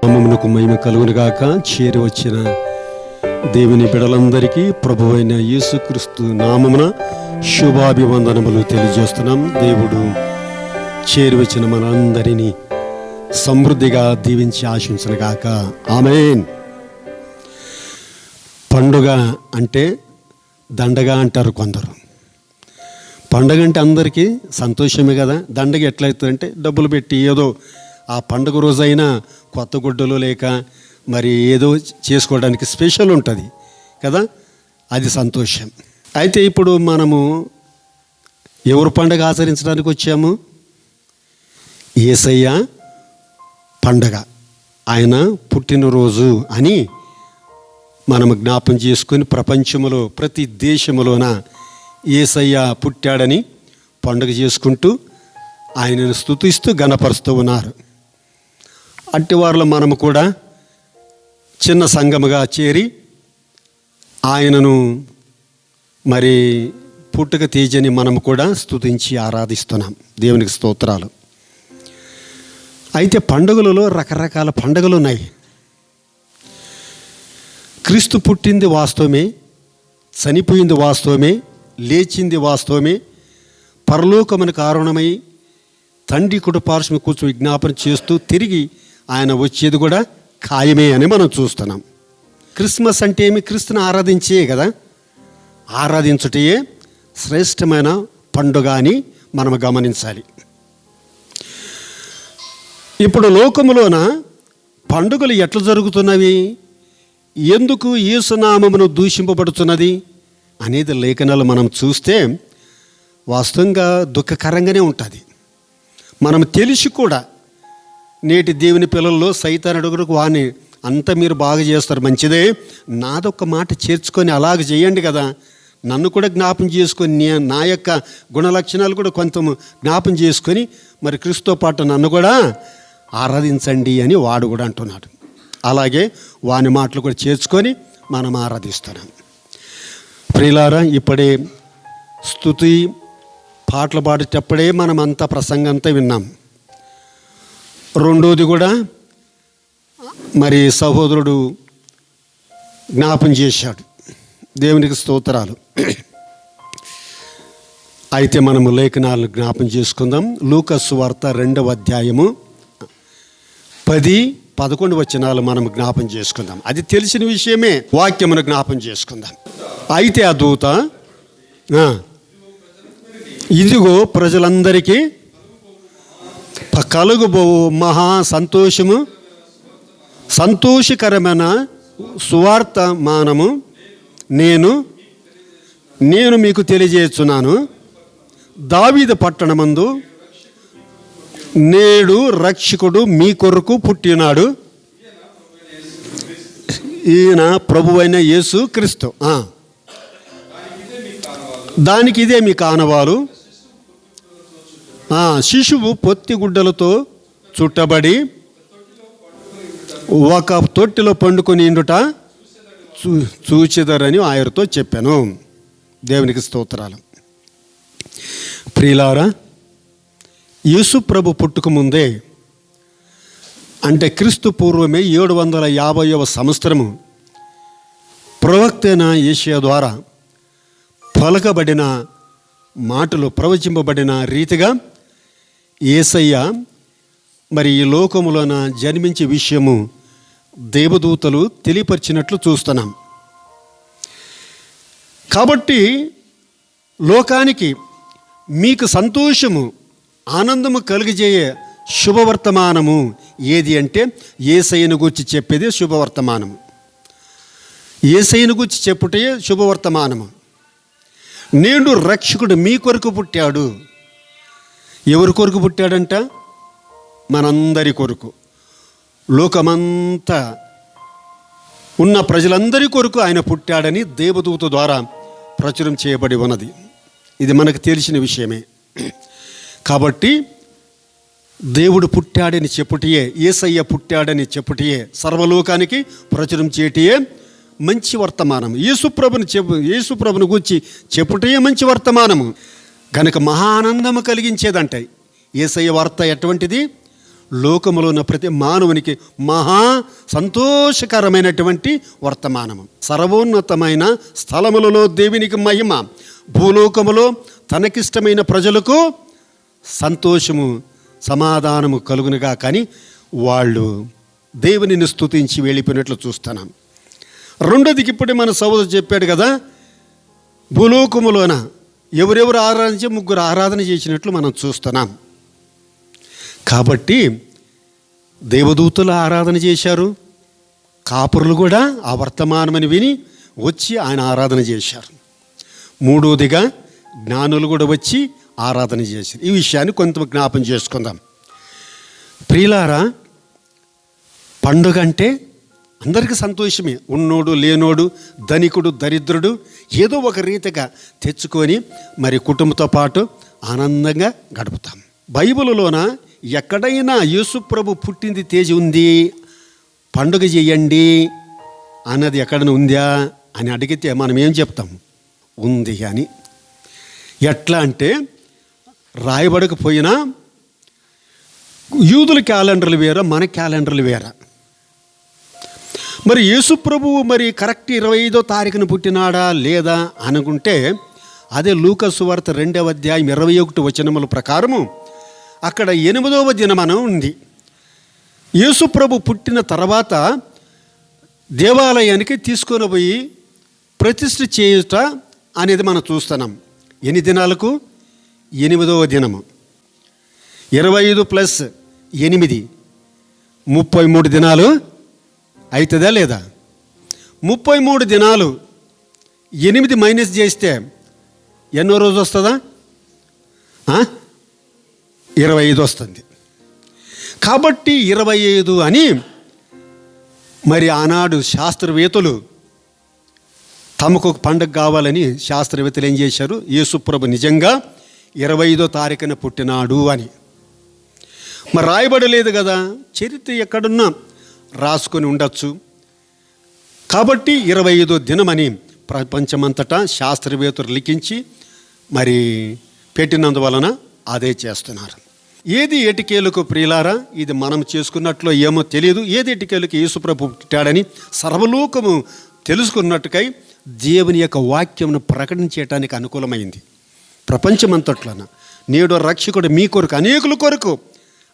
నామమునకు మహిమ కలుగునుగాక. చేరి వచ్చిన దేవుని బిడలందరికీ ప్రభువైన యేసుక్రీస్తు నామమున శుభాభివందనములు తెలియజేస్తున్నాం. దేవుడు చేరి వచ్చిన మనందరినీ సమృద్ధిగా దీవించి ఆశించునుగాక. ఆమేన్. పండుగ అంటే దండగా అంటారు కొందరు. పండుగ అంటే అందరికీ సంతోషమే కదా. దండగ ఎట్లయితుందంటే డబ్బులు పెట్టి ఏదో ఆ పండుగ రోజైనా కొత్త గుడ్డలు లేక మరి ఏదో చేసుకోవడానికి స్పెషల్ ఉంటుంది కదా, అది సంతోషం. అయితే ఇప్పుడు మనము ఎవరు పండుగ ఆచరించడానికి వచ్చాము? యేసయ్య పండగ, ఆయన పుట్టినరోజు అని మనము జ్ఞాపం చేసుకుని ప్రపంచంలో ప్రతి దేశంలోన యేసయ్య పుట్టాడని పండుగ చేసుకుంటూ ఆయనను స్తుతిస్తూ గణపరుస్తూ ఉన్నారు. అట్టి వారిలో మనము కూడా చిన్న సంఘముగా చేరి ఆయనను మరి పుట్టుక తేజని మనము కూడా స్తుతించి ఆరాధిస్తున్నాం. దేవునికి స్తోత్రాలు. అయితే పండుగలలో రకరకాల పండుగలు ఉన్నాయి. క్రీస్తు పుట్టింది వాస్తవమే, చనిపోయింది వాస్తవమే, లేచింది వాస్తవమే, పరలోకమునకు కారణమై తండ్రి కుడిపార్శ్వము కూర్చొని విజ్ఞాపన చేస్తూ తిరిగి ఆయన వచ్చేది కూడా ఖాయమే అని మనం చూస్తున్నాం. క్రిస్మస్ అంటే ఏమి? క్రీస్తుని ఆరాధించే కదా. ఆరాధించుటయే శ్రేష్టమైన పండుగ అని మనం గమనించాలి. ఇప్పుడు లోకములోన పండుగలు ఎట్లా జరుగుతున్నవి, ఎందుకు యేసునామమును దూషింపబడుతున్నది అనేది లేఖనాలు మనం చూస్తే వాస్తవంగా దుఃఖకరంగానే ఉంటుంది. మనం తెలిసి కూడా నేటి దేవుని పిల్లల్లో సైతానుడుగులకు వాణి అంతా మీరు బాగా చేస్తారు, మంచిదే, నాదొక్క మాట చేర్చుకొని అలాగ చేయండి కదా, నన్ను కూడా జ్ఞాపం చేసుకొని నా యొక్క గుణలక్షణాలు కూడా కొంత జ్ఞాపం చేసుకొని మరి క్రీస్తుతో పాటు నన్ను కూడా ఆరాధించండి అని వాడు కూడా అంటున్నాడు. అలాగే వాని మాటలు కూడా చేర్చుకొని మనం ఆరాధిస్తున్నాం. ప్రియులారా, ఇప్పుడే స్తుతి పాటలు పాడేటప్పుడే మనం అంతా ప్రసంగంతా విన్నాం. రెండోది కూడా మరి సహోదరుడు జ్ఞాపం చేశాడు. దేవునికి స్తోత్రాలు. అయితే మనము లేఖనాలను జ్ఞాపం చేసుకుందాం. లూకా సువార్త 2వ అధ్యాయము 10-11 వచనాలు మనం జ్ఞాపం చేసుకుందాం. అది తెలిసిన విషయమే, వాక్యమును జ్ఞాపం చేసుకుందాం. అయితే ఆ దూత ఇదిగో ప్రజలందరికీ కలుగుబో మహా సంతోషము, సంతోషకరమైన సువార్తమానము నేను మీకు తెలియజేస్తున్నాను. దావీదు పట్టణమందు నేడు రక్షకుడు మీ కొరకు పుట్టినాడు. ఈయన ప్రభువైన యేసు క్రీస్తు. దానికి ఇదే మీ కానవాలు. శిశువు పొత్తిగుడ్డలతో చుట్టబడి ఒక తొట్టిలో పండుకొని ఇండుట చూచెదరని ఆయనతో చెప్పాను. దేవునికి స్తోత్రాలు. ప్రియులారా, యేసు ప్రభు పుట్టుక ముందే అంటే క్రీస్తు పూర్వమే 750వ సంవత్సరము ప్రవక్త అయిన యెషయా ద్వారా పలకబడిన మాటలు ప్రవచింపబడిన రీతిగా యేసయ్య మరి ఈ లోకములోన జన్మించే విషయము దేవదూతలు తెలియపరిచినట్లు చూస్తున్నాం. కాబట్టి లోకానికి మీకు సంతోషము ఆనందము కలిగజేయే శుభవర్తమానము ఏది అంటే యేసయ్యను గూర్చి చెప్పేది శుభవర్తమానము. యేసయ్యను గూర్చి చెప్పుటే శుభవర్తమానము. నేడు రక్షకుడు మీ కొరకు పుట్టాడు. ఎవరి కొరకు పుట్టాడంట? మనందరి కొరకు. లోకమంతా ఉన్న ప్రజలందరి కొరకు ఆయన పుట్టాడని దేవదూత ద్వారా ప్రచురం చేయబడి ఉన్నది. ఇది మనకు తెలిసిన విషయమే. కాబట్టి దేవుడు పుట్టాడని చెప్పుటియే, యేసయ్య పుట్టాడని చెప్పుటియే, సర్వలోకానికి ప్రచురం చేయటియే మంచి వర్తమానం. యేసుప్రభుని గూర్చి చెప్పుటే మంచి వర్తమానము కనుక మహానందము కలిగించేదంట. యేసయ్య వార్త ఎటువంటిది? లోకములో ఉన్న ప్రతి మానవునికి మహా సంతోషకరమైనటువంటి వర్తమానము. సర్వోన్నతమైన స్థలములలో దేవునికి మహిమ, భూలోకములో తనకిష్టమైన ప్రజలకు సంతోషము సమాధానము కలుగునుగా. కానీ వాళ్ళు దేవునిని స్తుతించి వెళ్ళిపోయినట్లు చూస్తున్నాం. రెండోదికి ఇప్పుడే మన సోదరుడు చెప్పాడు కదా, భూలోకములోన ఎవరెవరు ఆరాధించి 3 ఆరాధన చేసినట్లు మనం చూస్తున్నాం. కాబట్టి దేవదూతలు ఆరాధన చేశారు, కాపురులు కూడా ఆ వర్తమానమని విని వచ్చి ఆయన ఆరాధన చేశారు. మూడోదిగా జ్ఞానులు కూడా వచ్చి ఆరాధన చేశారు. ఈ విషయాన్ని కొంత జ్ఞాపం చేసుకుందాం. ప్రియులారా, పండుగ అంటే అందరికీ సంతోషమే. ఉన్నోడు లేనోడు, ధనికుడు దరిద్రుడు ఏదో ఒక రీతిగా తెచ్చుకొని మరి కుటుంబంతో పాటు ఆనందంగా గడుపుతాం. బైబిలులోన ఎక్కడైనా యేసుప్రభు పుట్టింది తేజీ ఉంది, పండుగ చేయండి అన్నది ఎక్కడైనా ఉందా అని అడిగితే మనం ఏం చెప్తాం? ఉంది అని. ఎట్లా అంటే రాయబడకపోయినా యూదుల క్యాలెండర్లు వేరా, మన క్యాలెండర్లు వేరా. మరి యేసుప్రభువు మరి కరెక్ట్ 25వ తారీఖున పుట్టినాడా లేదా అనుకుంటే అదే లూకా సువార్త 2వ అధ్యాయం 21 వచనముల ప్రకారము అక్కడ 8వ దినమన ఉంది. యేసుప్రభు పుట్టిన తర్వాత దేవాలయానికి తీసుకొని పోయి ప్రతిష్ఠ చేయుట అనేది మనం చూస్తున్నాం. ఎన్ని దినాలకు? 8వ దినము. 25 ప్లస్ 8 33 దినాలు అవుతుందా లేదా? 33 దినాలు 8 మైనస్ చేస్తే ఎన్నో రోజు వస్తుందా? 25 వస్తుంది. కాబట్టి 25 అని మరి ఆనాడు శాస్త్రవేత్తలు తమకు ఒక పండుగ కావాలని శాస్త్రవేత్తలు ఏం చేశారు? యేసుప్రభు నిజంగా 25వ తారీఖున పుట్టినాడు అని. మరి రాయబడలేదు కదా, చరిత్ర ఎక్కడున్నా రాసుకొని ఉండొచ్చు. కాబట్టి 25వ దినమని ప్రపంచమంతటా శాస్త్రవేత్తలు లిఖించి మరి పెట్టినందువలన అదే చేస్తున్నారు. ఏది ఏటికేలకు ప్రియులారా, ఇది మనం చేసుకున్నట్లో ఏమో తెలియదు. ఏది ఏటికేలకు యేసుప్రభు పుట్టాడని సర్వలోకము తెలుసుకున్నట్టుకై దేవుని యొక్క వాక్యమును ప్రకటించడానికి అనుకూలమైంది. ప్రపంచమంతట్లోన నేడు రక్షకుడు మీ కొరకు, అనేకుల కొరకు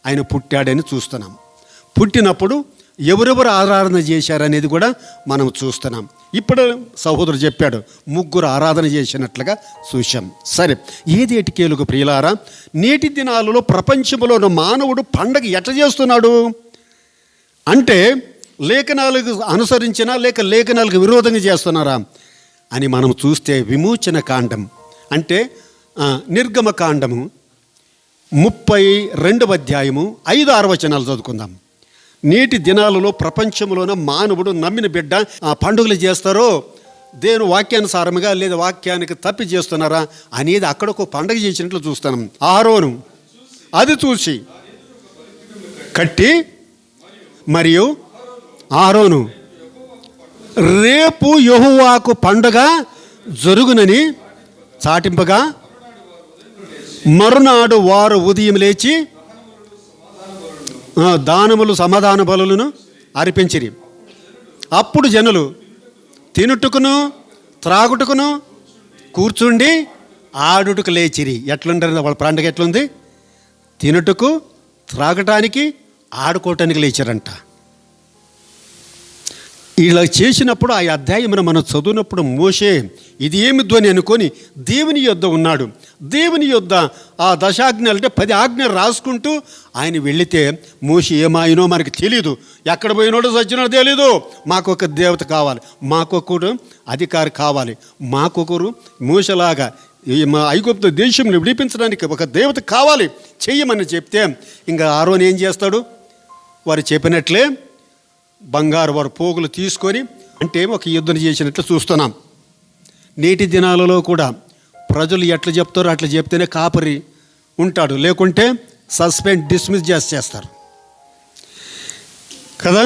ఆయన పుట్టాడని చూస్తున్నాం. పుట్టినప్పుడు ఎవరెవరు ఆరాధన చేశారనేది కూడా మనం చూస్తున్నాం. ఇప్పుడు సహోదరుడు చెప్పాడు 3 ఆరాధన చేసినట్లుగా చూశాం. సరే, ఏది ఎటికేలుగు ప్రియులారా, నేటి దినాలలో ప్రపంచంలో ఉన్న మానవుడు పండగ ఎట్లా చేస్తున్నాడు అంటే లేఖనాలకు అనుసరించినా లేక లేఖనాలకు విరోధంగా చేస్తున్నారా అని మనం చూస్తే విమోచన కాండం అంటే నిర్గమకాండము 32వ అధ్యాయము 5-6 వచనాలు చదువుకుందాం. నేటి దినాలలో ప్రపంచంలోన మానవుడు నమ్మిన బిడ్డ పండుగలు చేస్తారో దేవుని వాక్యానుసారముగా లేదా వాక్యానికి తప్పి చేస్తున్నారా అనేది అక్కడ ఒక పండుగ చేసినట్లు చూస్తున్నాం. ఆరోను అది చూసి కట్టి మరియు ఆరోను రేపు యెహోవాకు పండుగ జరుగునని చాటింపగా మరునాడు వారు ఉదయం లేచి దానములు సమాధాన బలులను అర్పించిరి. అప్పుడు జనులు తినుటకును త్రాగుటకును కూర్చుండి ఆడుటకు లేచిరి. ఎట్లుంటారు వాళ్ళ పండుగ? ఎట్లుంది? తినుటకు త్రాగటానికి ఆడుకోవటానికి లేచారంట. ఇలా చేసినప్పుడు ఆ అధ్యాయమును మనం చదువునప్పుడు మోషే ఇది ఏమి ధ్వని అనుకొని దేవుని యొద్ద ఉన్నాడు. దేవుని యొద్ద ఆ 10 ఆజ్ఞలు అంటే 10 ఆజ్ఞలు రాసుకుంటూ ఆయన వెళితే మోషే ఏమాయినో మనకు తెలీదు. ఎక్కడ పోయినోడో సచ్చినోడో తెలీదు. మాకొక దేవత కావాలి, మాకొకరు అధికారి కావాలి, మాకొకరు మోషలాగా మా ఐగుప్తు దేశంలో విడిపించడానికి ఒక దేవత కావాలి చెయ్యమని చెప్తే ఇంకా ఆరోన్ ఏం చేస్తాడు? వారు చెప్పినట్లే బంగారు వారు పోగులు తీసుకొని అంటే ఒక యుద్ధం చేసినట్లు చూస్తున్నాం. నేటి దినాలలో కూడా ప్రజలు ఎట్లా చెప్తారో అట్లా చెప్తేనే కాపరి ఉంటాడు, లేకుంటే సస్పెండ్ డిస్మిస్ చేస్తారు కదా.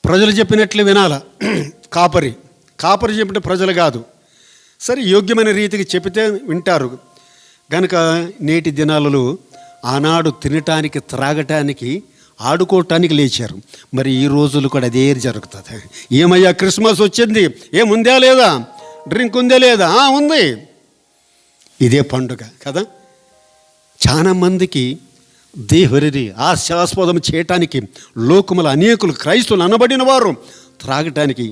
ప్రజలు చెప్పినట్లు వినాల. కాపరి చెప్పిన ప్రజలు కాదు. సరే, యోగ్యమైన రీతికి చెబితే వింటారు. కనుక నేటి దినాలలో ఆనాడు తినటానికి, త్రాగటానికి, ఆడుకోవటానికి లేచారు. మరి ఈ రోజులు కూడా అదే జరుగుతుంది. ఏమయ్యా క్రిస్మస్ వచ్చింది, ఏముందా లేదా, డ్రింక్ ఉందా లేదా, ఉంది. ఇదే పండుగ కదా. చాలా మందికి దేవుడిని ఆశాస్పదం చేయటానికి లోకముల అనేకులు క్రైస్తవులు అనబడిన వారు త్రాగటానికి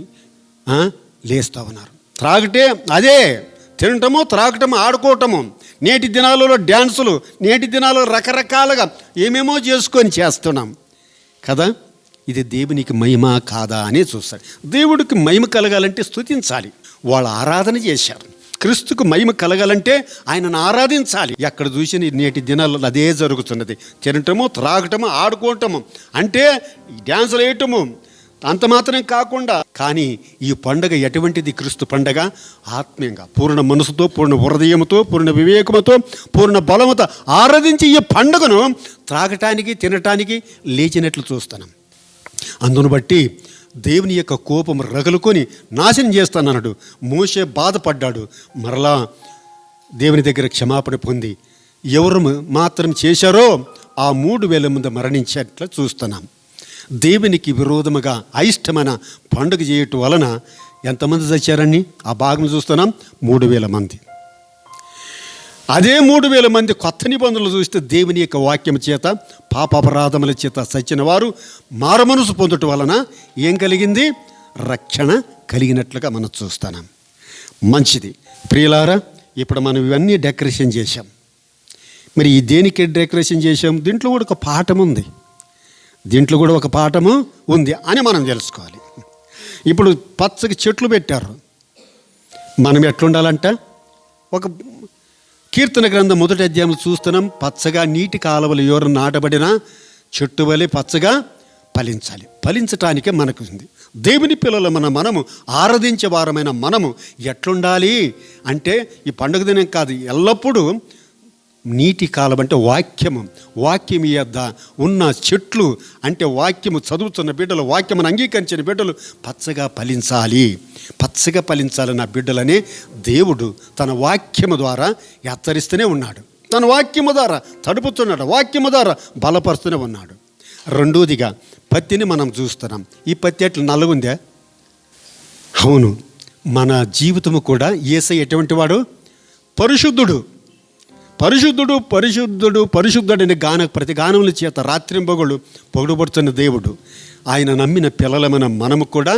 లేస్తూ ఉన్నారు. త్రాగటే అదే తినటము, త్రాగటము, ఆడుకోవటము. నేటి దినాలలో డ్యాన్సులు, నేటి దినాలలో రకరకాలుగా ఏమేమో చేసుకొని చేస్తున్నాం కదా. ఇది దేవునికి మహిమ కాదా అని చూస్తాడు. దేవుడికి మహిమ కలగాలంటే స్తుతించాలి. వాళ్ళు ఆరాధన చేశారు. క్రీస్తుకు మహిమ కలగాలంటే ఆయనను ఆరాధించాలి. ఎక్కడ చూసిన నేటి దినాలలో అదే జరుగుతున్నది. తినటము, త్రాగటము, ఆడుకోవటము, అంటే డ్యాన్సులు వేయటము. అంత మాత్రం కాకుండా కానీ ఈ పండుగ ఎటువంటిది? క్రీస్తు పండుగ ఆత్మీయంగా పూర్ణ మనసుతో, పూర్ణ హృదయంతో, పూర్ణ వివేకముతో, పూర్ణ బలముతో ఆరాధించి ఈ పండుగను త్రాగటానికి, తినటానికి లేచినట్లు చూస్తున్నాం. అందును బట్టి దేవుని యొక్క కోపం రగులుకొని నాశనం చేస్తానన్నాడు. మోషే బాధపడ్డాడు. మరలా దేవుని దగ్గర క్షమాపణ పొంది ఎవరు మాత్రం చేశారో ఆ 3,000 మంది మరణించేట్లా చూస్తున్నాం. దేవునికి విరోధముగా అయిష్టమైన పండుగ చేయటం వలన ఎంతమంది చచ్చారని ఆ భాగం చూస్తున్నాం. 3,000 మంది. అదే 3,000 మంది కొత్త నిబంధనలు చూస్తే దేవుని యొక్క వాక్యం చేత, పాపాపరాధముల చేత చచ్చిన వారు మారమనసు పొందటం వలన ఏం కలిగింది? రక్షణ కలిగినట్లుగా మనం చూస్తున్నాం. మంచిది ప్రియులారా, ఇప్పుడు మనం ఇవన్నీ డెకరేషన్ చేశాం. మరి ఈ దేనికి డెకరేషన్ చేశాం? దీంట్లో కూడా ఒక పాఠం ఉంది. దీంట్లో కూడా ఒక పాఠము ఉంది అని మనం తెలుసుకోవాలి. ఇప్పుడు పచ్చకి చెట్లు పెట్టారు. మనం ఎట్లుండాలంట? ఒక కీర్తన గ్రంథం 1వ అధ్యాయం చూస్తున్నాం. పచ్చగా నీటి కాలువలు ఎవరు నాటబడిన చెట్టు వలె పచ్చగా ఫలించాలి. ఫలించటానికే మనకు ఉంది. దేవుని పిల్లలు మనము ఆరాధించే వారమైన మనము ఎట్లుండాలి అంటే ఈ పండుగ దినం కాదు, ఎల్లప్పుడూ నీటి కాలం అంటే వాక్యం యొద్ద ఉన్న చెట్లు అంటే వాక్యము చదువుతున్న బిడ్డలు, వాక్యమును అంగీకరించిన బిడ్డలు పచ్చగా ఫలించాలి నా బిడ్డలనే దేవుడు తన వాక్యము ద్వారా హెచ్చరిస్తూనే ఉన్నాడు. తన వాక్యము ద్వారా తడుపుతున్నాడు, వాక్యము ద్వారా బలపరుస్తూనే ఉన్నాడు. రెండోదిగా పత్తిని మనం చూస్తున్నాం. ఈ పత్తి ఎట్లా నల్లగుందా? అవును. మన జీవితము కూడా యేసయ్య ఎటువంటి వాడు? పరిశుద్ధుడని ప్రతి గానముల చేత రాత్రింబగళ్ళు పొగడబడుతున్న దేవుడు. ఆయన నమ్మిన పిల్లలమైన మనము కూడా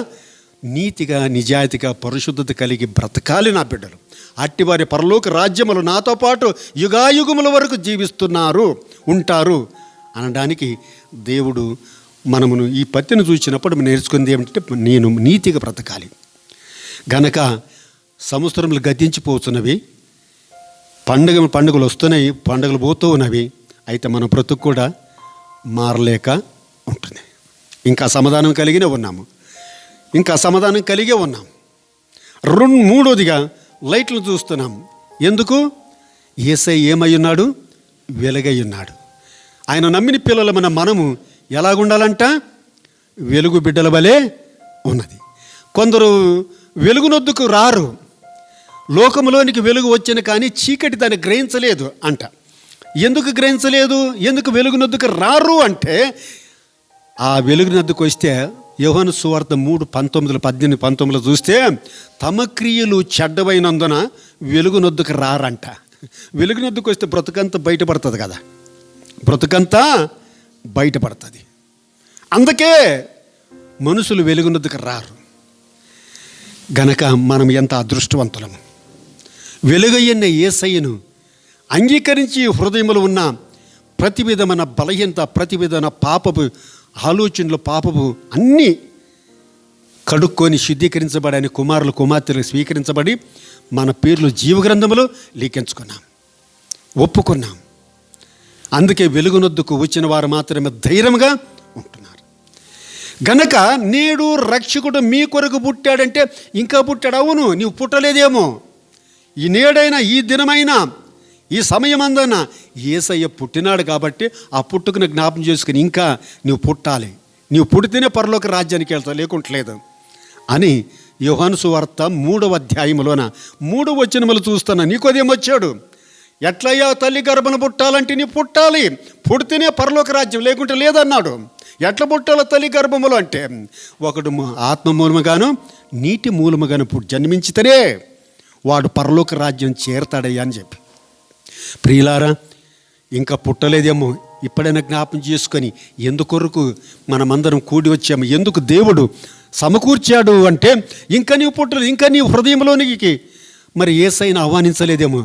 నీతిగా, నిజాయితీగా, పరిశుద్ధత కలిగి బ్రతకాలి నా బిడ్డలు. అట్టివారి పరలోక రాజ్యములు నాతో పాటు యుగాయుగముల వరకు ఉంటారు అనడానికి దేవుడు మనమును ఈ పత్తిని చూసినప్పుడు మనం నేర్చుకుంది ఏమిటంటే, నేను నీతిగా బ్రతకాలి. గనక సంవత్సరములు గతించిపోతున్నవి, పండుగలు వస్తున్నాయి, పండుగలు పోతూ ఉన్నవి. అయితే మన బ్రతుకు కూడా మారలేక ఉంటుంది. ఇంకా సమాధానం కలిగే ఉన్నాం. మూడోదిగా లైట్లు చూస్తున్నాం. ఎందుకు? యేసయ్య ఏమై ఉన్నాడు? వెలుగై ఉన్నాడు. ఆయన నమ్మిన పిల్లలు మనము ఎలాగుండాలంట? వెలుగు బిడ్డల వలె ఉన్నది. కొందరు వెలుగునొద్దుకు రారు. లోకంలోనికి వెలుగు వచ్చిన కానీ చీకటి దాన్ని గ్రహించలేదు అంట. ఎందుకు గ్రహించలేదు? ఎందుకు వెలుగునొద్దుకు రారు అంటే, ఆ వెలుగునొద్దుకు వస్తే యోహాను సువార్త 3:18-19 చూస్తే, తమ క్రియలు చెడ్డవైనందున వెలుగునొద్దుకు రారంట. వెలుగునొద్దుకు వస్తే బ్రతుకంతా బయటపడుతుంది కదా, అందుకే మనుషులు వెలుగునొద్దుకు రారు. గనక మనం ఎంత అదృష్టవంతులము. వెలుగయ్యన్న యేసయ్యను అంగీకరించి హృదయములో ఉన్న ప్రతి విధమైన బలహీనత, ప్రతి విధమైన పాపపు ఆలోచనలు, పాపపు అన్నీ కడుక్కొని శుద్ధీకరించబడి కుమారులు కుమార్తెలు స్వీకరించబడి మన పేర్లు జీవగ్రంథములో లిఖించుకున్నాం, ఒప్పుకున్నాం. అందుకే వెలుగునొద్దుకు వచ్చిన వారు మాత్రమే ధైర్యంగా ఉంటున్నారు. గనక నేడు రక్షకుడు మీ కొరకు పుట్టాడంటే, ఇంకా పుట్టాడు. అవును, నీవు పుట్టలేదేమో. ఈ నేడైనా, ఈ దినమైనా, ఈ సమయమందైనా యేసయ్య పుట్టినాడు కాబట్టి ఆ పుట్టుకుని జ్ఞాపం చేసుకుని ఇంకా నువ్వు పుట్టాలి. నీవు పుడితేనే పరలోక రాజ్యానికి వెళ్తావు, లేకుంటలేదు అని యోహాను సువార్త 3వ అధ్యాయములోన 3వ వచనములు చూస్తున్నా. నికోదేము వచ్చాడు. ఎట్లయ్యా తల్లి గర్భను పుట్టాలంటే నీ పుట్టాలి, పుడితేనే పరలోక రాజ్యం, లేకుంటే లేదన్నాడు. ఎట్లా పుట్టాలో తల్లి గర్భములు అంటే ఒకడు ఆత్మ మూలముగాను నీటి మూలముగాను జన్మించితేనే వాడు పరలోక రాజ్యం చేరతాడయ్యా అని చెప్పి. ప్రియులారా, ఇంకా పుట్టలేదేమో, ఇప్పుడైనా జ్ఞాపం చేసుకొని ఎందుకొరకు మనమందరం కూడి వచ్చాము, ఎందుకు దేవుడు సమకూర్చాడు అంటే ఇంకా నీవు పుట్టలేదు, ఇంకా నీవు హృదయంలోనికి మరి యేసయ్యను ఆహ్వానించలేదేమో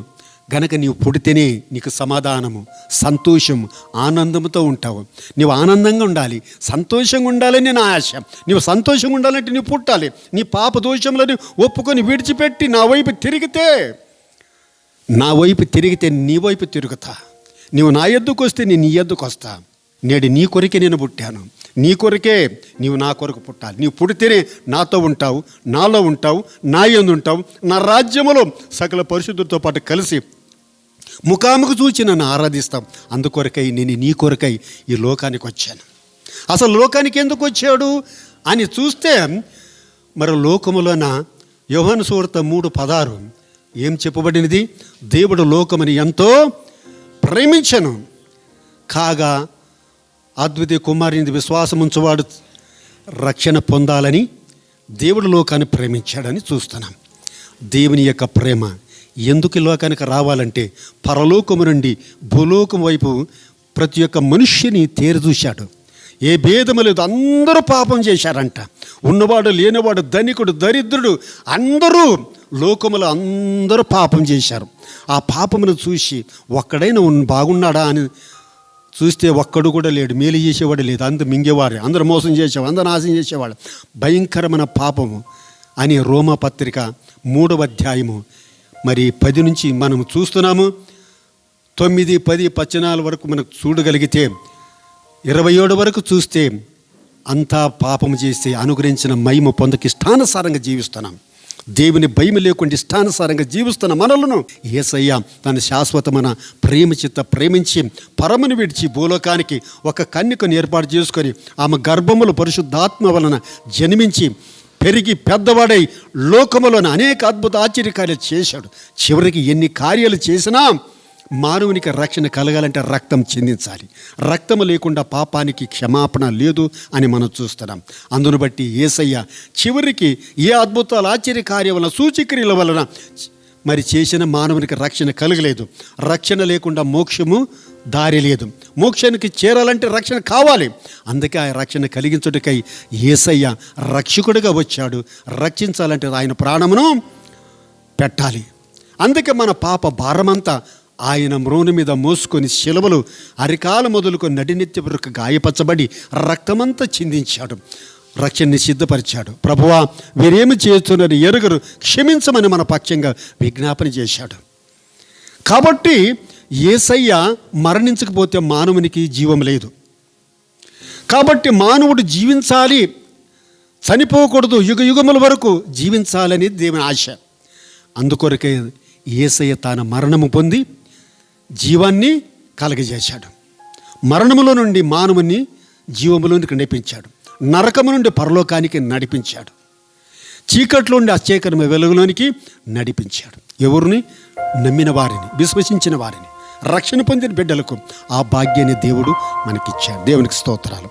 గనక నీవు పుడితేనే నీకు సమాధానము, సంతోషము, ఆనందంతో ఉంటావు. నీవు ఆనందంగా ఉండాలి, సంతోషంగా ఉండాలని నా ఆశ. నీవు సంతోషంగా ఉండాలంటే నీవు పుట్టాలి. నీ పాప దోషములను ఒప్పుకొని విడిచిపెట్టి నా వైపు తిరిగితే నీ వైపు తిరుగుతా. నీవు నా ఎద్దుకు వస్తే నేను నీ ఎద్దుకు వస్తా. నేడు నీ కొరకే నేను పుట్టాను, నీ కొరకే నీవు నా కొరకు పుట్టాలి. నీవు పుడితేనే నాతో ఉంటావు, నాలో ఉంటావు, నా యందు ఉంటావు, నా రాజ్యములో సకల పరిశుద్ధులతో పాటు కలిసి ముఖాముఖి చూచి నన్ను ఆరాధిస్తాం. అందుకొరకై నేను నీ కొరకై ఈ లోకానికి వచ్చాను. అసలు లోకానికి ఎందుకు వచ్చాడు అని చూస్తే మరి లోకములోన యోహాను సువార్త 3:16 ఏం చెప్పబడినది? దేవుడు లోకముని ఎంతో ప్రేమించను కాగా అద్వితీయ కుమారుని విశ్వాసముంచువాడు రక్షణ పొందాలని దేవుడు లోకాన్ని ప్రేమించాడని చూస్తున్నాం. దేవుని యొక్క ప్రేమ ఎందుకు లోకానికి రావాలంటే పరలోకము నుండి భూలోకం వైపు ప్రతి ఒక్క మనుష్యుని తేరు చూశాడు. ఏ భేదము లేదు, అందరూ పాపం చేశారంట. ఉన్నవాడు లేనివాడు, ధనికుడు దరిద్రుడు, అందరూ లోకములో అందరూ పాపం చేశారు. ఆ పాపమును చూసి ఒక్కడైనా బాగున్నాడా అని చూస్తే ఒక్కడు కూడా లేడు, మేలు చేసేవాడు లేదు, అందరూ మింగేవారు, అందరూ మోసం చేసేవాడు, అందరూ నాశనం చేసేవాడు. భయంకరమైన పాపము అని రోమాపత్రిక 3వ అధ్యాయము మరి 10 నుంచి మనం చూస్తున్నాము. 9, 10, 14 వరకు మనకు చూడగలిగితే 27 వరకు చూస్తే అంతా పాపము చేసి అనుగ్రహించిన మహిమ పొందకి ఇష్టానుసారంగా జీవిస్తున్నాం. దేవుని భయం లేకుండా ఇష్టానుసారంగా జీవిస్తున్న మనలను యేసయ్య తన శాశ్వతమైన ప్రేమ చిత్త ప్రేమించి పరమను విడిచి భూలోకానికి ఒక కన్యకను ఏర్పాటు చేసుకొని ఆమె గర్భములు పరిశుద్ధాత్మ వలన జన్మించి పెరిగి పెద్దవాడై లోకములోని అనేక అద్భుత ఆశ్చర్యకార్యాలు చేశాడు. చివరికి ఎన్ని కార్యాలు చేసినా మానవునికి రక్షణ కలగాలంటే రక్తం చిందించాలి. రక్తము లేకుండా పాపానికి క్షమాపణ లేదు అని మనం చూస్తున్నాం. అందును బట్టి యేసయ్య చివరికి ఏ అద్భుతాలు ఆశ్చర్యకార్యం వలన సూచక్రియల వలన మరి చేసిన మానవునికి రక్షణ కలగలేదు. రక్షణ లేకుండా మోక్షము దారి లేదు. మోక్షానికి చేరాలంటే రక్షణ కావాలి. అందుకే ఆ రక్షణ కలిగించుటకై యేసయ్య రక్షకుడిగా వచ్చాడు. రక్షించాలంటే ఆయన ప్రాణమును పెట్టాలి. అందుకే మన పాప భారమంతా ఆయన మ్రోను మీద మోసుకొని శిలువలు అరికాలు మొదలుకొని నడినెత్తి వరకు గాయపరచబడి రక్తమంతా చిందించాడు. రక్షణని సిద్ధపరిచాడు. ప్రభువా, వీరేమి చేస్తున్నారు ఎరుగరు, క్షమించమని మన పక్షంగా విజ్ఞాపన చేశాడు. కాబట్టి యేసయ్య మరణించకపోతే మానవునికి జీవం లేదు. కాబట్టి మానవుడు జీవించాలి, చనిపోకూడదు, యుగ యుగముల వరకు జీవించాలని దేవుని ఆశ. అందుకొరకే యేసయ్య తాను మరణము పొంది జీవాన్ని కలగజేశాడు. మరణములో నుండి మానవుని జీవములోనికి నడిపించాడు. నరకము నుండి పరలోకానికి నడిపించాడు. చీకట్లో నుండి అత్యేకరమైన వెలుగులోనికి నడిపించాడు. ఎవరిని? నమ్మిన వారిని, విశ్వసించిన వారిని, రక్షణ పొందిన బిడ్డలకు ఆ భాగ్యాన్ని దేవుడు మనకిచ్చాడు. దేవునికి స్తోత్రాలు.